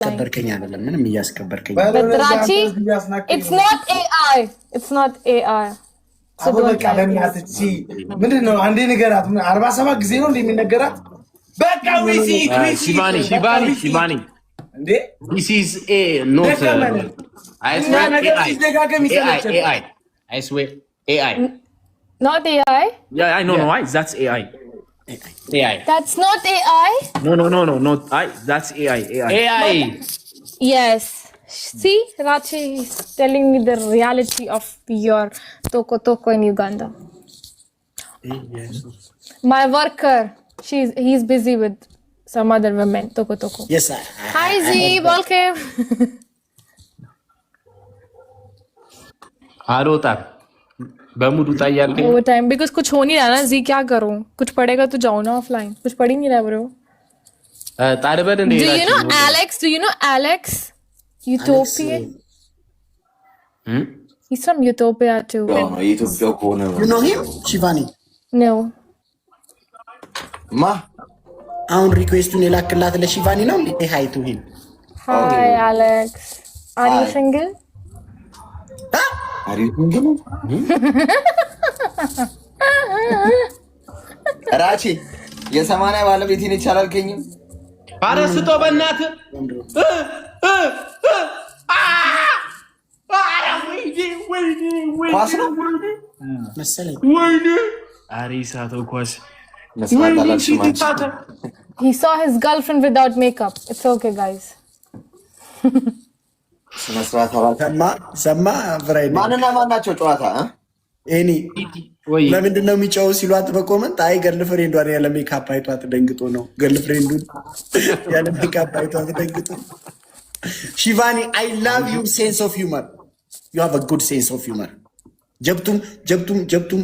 ያስከበርከኝ አይደለም ምንም እያስከበርከኝ በራቺ it's not AI በቃ ለእናትህ ምንድን ነው አንዴ ንገራት 47 ጊዜ ነው እንደሚነገራት በቃ ሺባኒ እንዴ this is a not I swear AI not AI yeah I know no why that's AI that's not AI no not I that's AI yes see Rachi is telling me the reality of your toko in Uganda yes my worker he's busy with some other women toko yes hi Z welcome आरोता बमुड उतार के वो time because कुछ हो नहीं रहा ना जी क्या करूं कुछ पढ़ेगा तो जाओ ना ऑफलाइन कुछ पढ़ ही नहीं रहा ब्रो तारबन do you know Alex Utopia he's from Utopia too you know him Shivani no ma አሁን ሪኩዌስቱን የላክላት ለሺቫኒ ነው እንዴ ሃይ ቱ ሂም hi Alex are you single ራቺ የሰማንያ ባለቤት ነኝ ይቻላል ከኝም ባረስቶ በእናት ኳስ ነው መሰለኝ ወይኔ አሪሳቶ ኳስ he saw his girlfriend without makeup it's okay guys ሰማ ፍራይዴ ማንና ማናቸው ጨዋታ እኔ ለምንድን ነው የሚጫው ሲሏት በኮመንት አይ ገርል ፍሬንዷን ያለ ሜካፕ አይቷት ደንግጦ ነው ገርል ፍሬንዱን ያለ ሜካፕ አይቷት ደንግጦ ሺቫኒ I love your sense of humor you have a good sense of humor ጀብቱም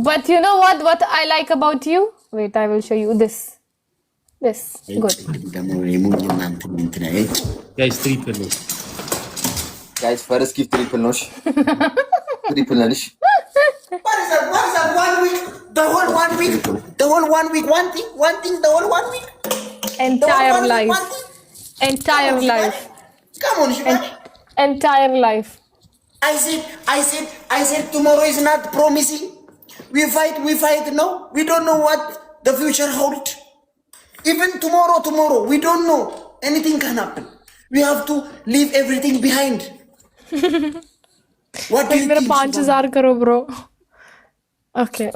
but you know what I like about you wait I will show you this good guys triple guys first give triple nosh triple nalish what is that 1 week the whole 1 week the whole 1 week one thing the whole 1 week entire life come on Shivani entire life I said tomorrow is not promising we fight no we don't know what the future holds even tomorrow we don't know anything can happen we have to leave everything behind what do you think 5000 karo bro okay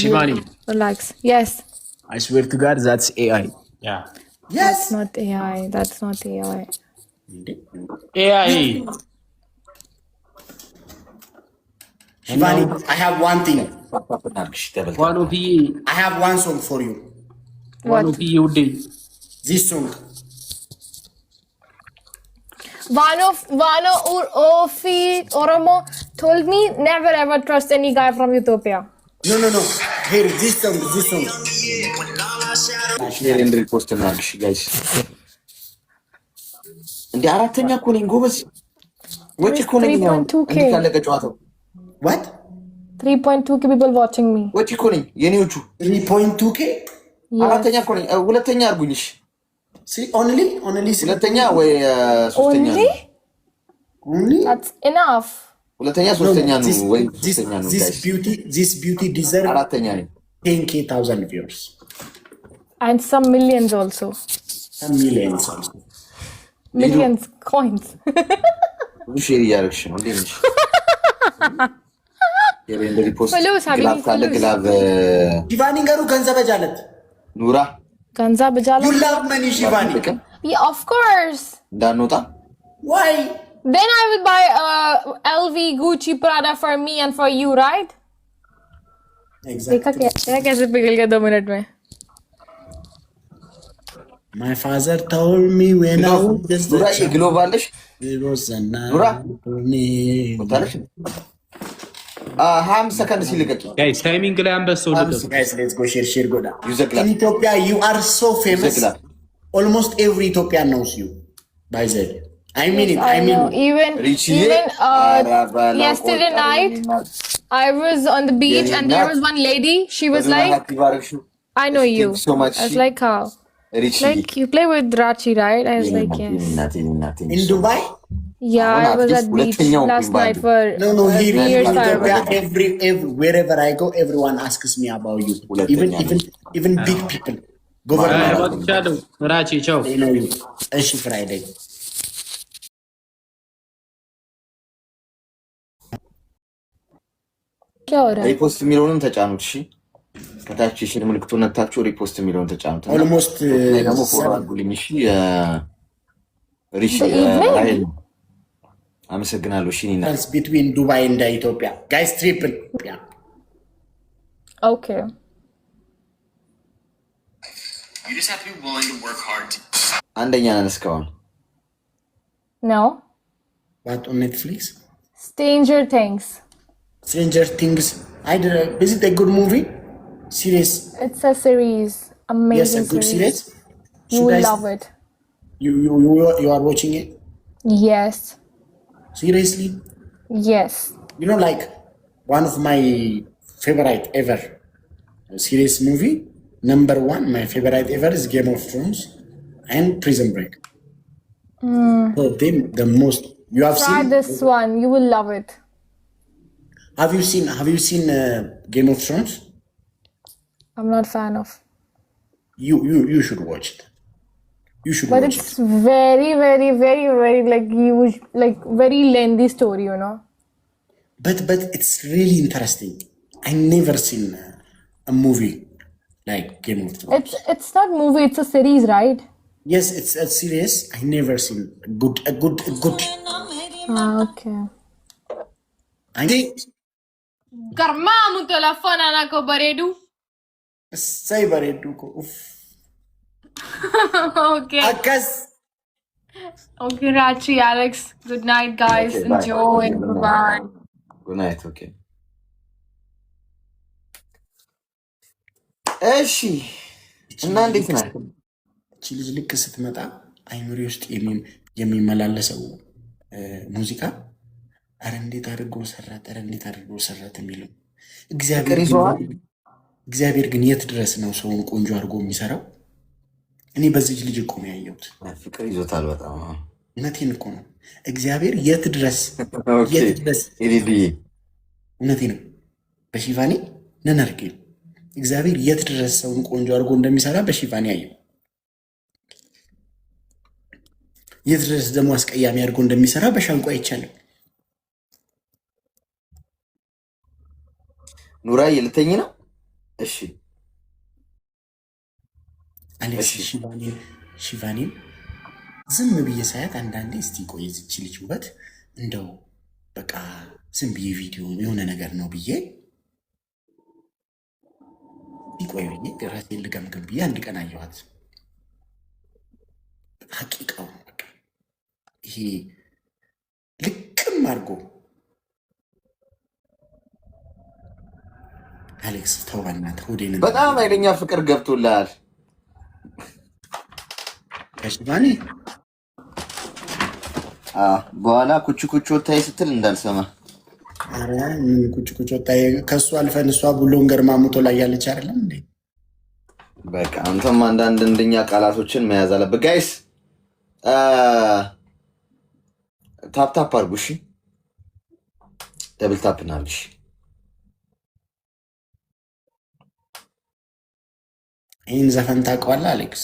Shivani relax yes I swear to God that's AI yeah yes that's not AI Shivani I have one thing one of you I have one song for you what of you did this song Vano Oromo told me never ever trust any guy from Utopia. No. Here, this song. share and repost na guys እንዴ አራተኛ እኮ ነኝ ጎበዝ ወጪ እኮ ነኝ ነው እንዲካለቀ ጨዋታው what 3.2k people watching me ወጪ እኮ ነኝ የኔዎቹ 3.2k አራተኛ እኮ ነኝ ሁለተኛ አርጉኝሽ see only ሁለተኛ ወይ ሶስተኛ only that's enough ሁለተኛ ሶስተኛ ነው ወይ ሶስተኛ ነው this beauty deserve አራተኛ ነኝ 10k thousand viewers and some millions also some millions coins ሼር ያርክሽ ነው እንዴ የሬንድ ሪፖስት ግላብ ካለ ግላብ ዲቫኒ ጋሩ ገንዘብ ጃለት ኑራ ገንዘብ ጃለት you love money ዲቫኒ yeah of course እንዳንወጣ why then I will buy LV Gucci Prada for me and for you right exactly देखा कैसे पिघल गया 2 मिनट में my father told me when I was just ኑራ ግሎባልሽ ኑራ ወጣለሽ 20 ሰከንድ ሲልቀቂ guys timing ላይ አንበሳው ልቀቅ guys let's go share goda ይዘግላል in Ethiopia you are so famous almost every Ethiopian knows you by the way I mean even yesterday night I was on the beach and there was one lady she was like I know you so much I was like how Like you play with Rachi, right? I was like, yes. In Dubai? Yeah, I was at beach last night for No, here New in Year's Ethiopia, fireworks. wherever I go, everyone asks me about you. Even big people. Government, ራቺ ቻው they know you. Eshi Friday. क्या हो रहा है? ሪፖስት የሚለውንም ተጫኑት። እሺ ከታች የሽር ምልክቱን ነክታችሁ ሪፖስት የሚለውን ተጫኑት። Almost ደግሞ ፎሎ አድርጉልኝ። እሺ ሪሽ ራይል አመሰግናለሁ። እሺ ኒና between Dubai and Ethiopia. Guys, triple. Yeah. Okay. You just have to be willing to work hard. አንደኛ ነን እስካሁን። No. What on Netflix? Stranger Things. Stranger Things. Is it a good movie? Series? It's a series. Amazing Yes, a good series. You will love it. You are watching it? Yes. Seriously? Yes. You know, like one of my favorite ever series movie. Number one, my favorite ever is Game of Thrones and Prison Break. So them the most. You have Try seen this one. You will love it. Have you seen Game of Thrones? I'm not a fan of. You should watch it. You should But watch it's it. very, very, very, very like very lengthy story, you know. But it's really interesting. I never seen a movie like Game of Thrones. It's not movie. It's a series, right? Yes, it's a series. I never seen a good. Okay. I think. Karmamu telefon anakku baredu. Say baredu ko. Okay. Akas. Okay, Rachi, Alex. Good night, guys. Okay, bye. Enjoy. Bye. ጉድ ናይት። ኦኬ እሺ። እና እንዴት ነህ? እቺ ልጅ ልክ ስትመጣ አይምሪ ውስጥ የሚመላለሰው ሙዚቃ አረ እንዴት አድርጎ ሰራት የሚለው እግዚአብሔር ግን የት ድረስ ነው ሰውን ቆንጆ አድርጎ የሚሰራው? እኔ በዚህ ልጅ እኮ ነው ያየሁት። ፍቅር ይዞታል በጣም። እውነቴን እኮ ነው። እግዚአብሔር የት ድረስ እውነቴ ነው። በሺቫኒ ነናርጌ እግዚአብሔር የት ድረስ ሰውን ቆንጆ አድርጎ እንደሚሰራ በሺቫኒ ያየው። የት ድረስ ደግሞ አስቀያሚ አድርጎ እንደሚሰራ በሻንቋ አይቻልም። ኑራዬ ልተኝ ነው። እሺ አሌክስ ሺቫኒን ዝም ብዬ ሳያት አንዳንዴ እስቲ ቆይ እዚች ልጅ ውበት እንደው በቃ ዝም ብዬ ቪዲዮ የሆነ ነገር ነው ብዬ ቆይ ብዬ ራሴን ልገምግም ብዬ አንድ ቀን አየኋት። ሀቂቃው በቃ ይሄ ልቅም አድርጎ አሌክስ ተው በእናትህ ሆዴን በጣም ኃይለኛ ፍቅር ገብቶልሃል። ከሺቫኒ በኋላ ኩቹ ወታይ ስትል እንዳልሰማ። አረ ምን ኩቹ ወታይ? ከሱ አልፈን እሷ ቡሎን ገርማሙቶ ላይ ያለች አይደለም እንዴ? በቃ አንተም አንዳንድ እንደኛ ቃላቶችን መያዝ አለብህ። ጋይስ ታፕ አድርጉ እሺ፣ ደብል ታፕ እናድርግ እሺ። ይህን ዘፈን ታውቀዋለህ አሌክስ?